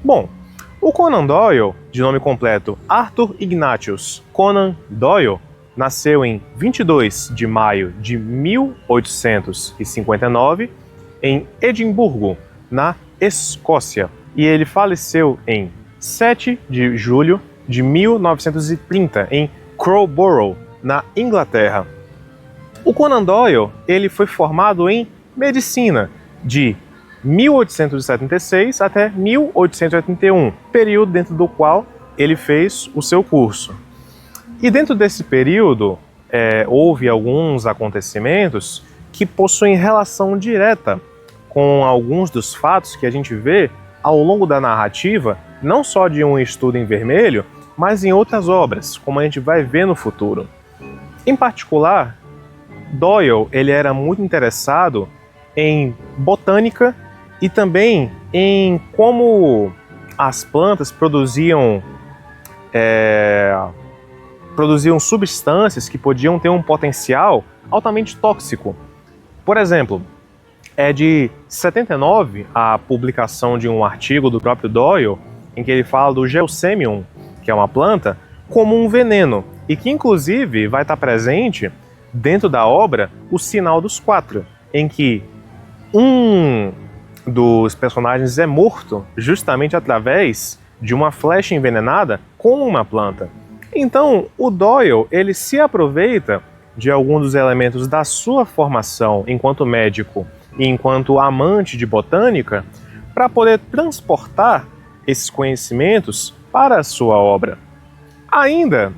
Bom, o Conan Doyle, de nome completo Arthur Ignatius Conan Doyle, nasceu em 22 de maio de 1859 em Edimburgo, na Escócia, e ele faleceu em 7 de julho de 1930 em Crowborough, na Inglaterra. O Conan Doyle ele foi formado em medicina de 1876 até 1881, período dentro do qual ele fez o seu curso. E dentro desse período, houve alguns acontecimentos que possuem relação direta com alguns dos fatos que a gente vê ao longo da narrativa, não só de Um Estudo em Vermelho, mas em outras obras, como a gente vai ver no futuro. Em particular, Doyle ele era muito interessado em botânica e também em como as plantas produziam substâncias que podiam ter um potencial altamente tóxico. Por exemplo, é de 79 a publicação de um artigo do próprio Doyle em que ele fala do Gelsemium, que é uma planta, como um veneno e que inclusive vai estar presente dentro da obra O Sinal dos Quatro, em que um dos personagens é morto justamente através de uma flecha envenenada com uma planta. Então, o Doyle ele se aproveita de alguns dos elementos da sua formação enquanto médico e enquanto amante de botânica para poder transportar esses conhecimentos para a sua obra. Ainda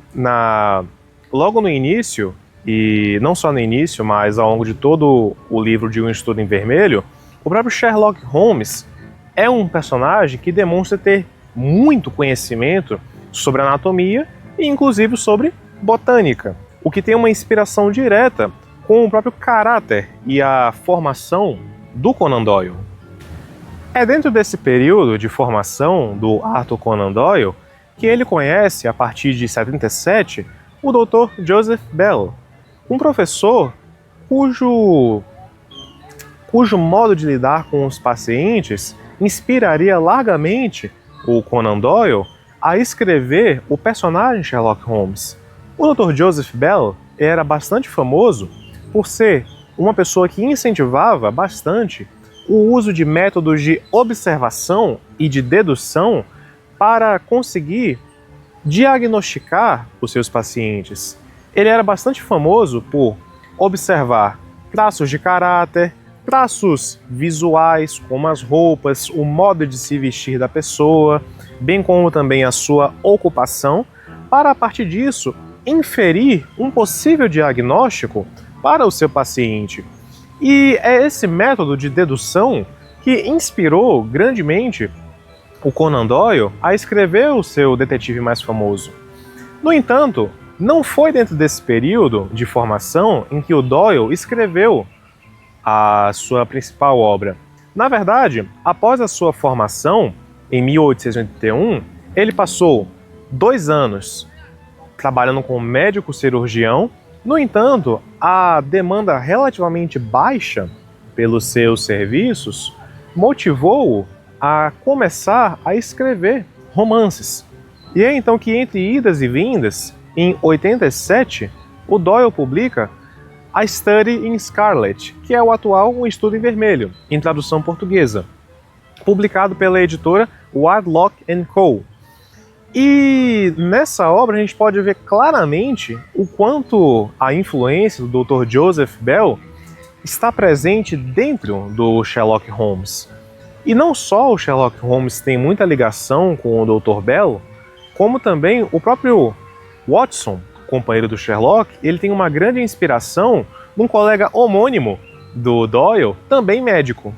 logo no início, e não só no início, mas ao longo de todo o livro de Um Estudo em Vermelho, o próprio Sherlock Holmes é um personagem que demonstra ter muito conhecimento sobre anatomia e inclusive sobre botânica, o que tem uma inspiração direta com o próprio caráter e a formação do Conan Doyle. É dentro desse período de formação do Arthur Conan Doyle que ele conhece, a partir de 77, o Dr. Joseph Bell, um professor cujo modo de lidar com os pacientes inspiraria largamente o Conan Doyle a escrever o personagem Sherlock Holmes. O Dr. Joseph Bell era bastante famoso por ser uma pessoa que incentivava bastante o uso de métodos de observação e de dedução para conseguir diagnosticar os seus pacientes. Ele era bastante famoso por observar traços de caráter, traços visuais, como as roupas, o modo de se vestir da pessoa, bem como também a sua ocupação, para a partir disso inferir um possível diagnóstico para o seu paciente. E é esse método de dedução que inspirou grandemente o Conan Doyle a escrever o seu detetive mais famoso. No entanto, não foi dentro desse período de formação em que o Doyle escreveu a sua principal obra. Na verdade, após a sua formação, em 1881, ele passou 2 anos trabalhando como médico cirurgião. No entanto, a demanda relativamente baixa pelos seus serviços motivou-o a começar a escrever romances. E é então que, entre idas e vindas, em 87, o Doyle publica A Study in Scarlet, que é o atual Um Estudo em Vermelho, em tradução portuguesa, publicado pela editora Wadlock & Co. E nessa obra a gente pode ver claramente o quanto a influência do Dr. Joseph Bell está presente dentro do Sherlock Holmes. E não só o Sherlock Holmes tem muita ligação com o Dr. Bell, como também o próprio Watson, companheiro do Sherlock, ele tem uma grande inspiração num colega homônimo do Doyle, também médico.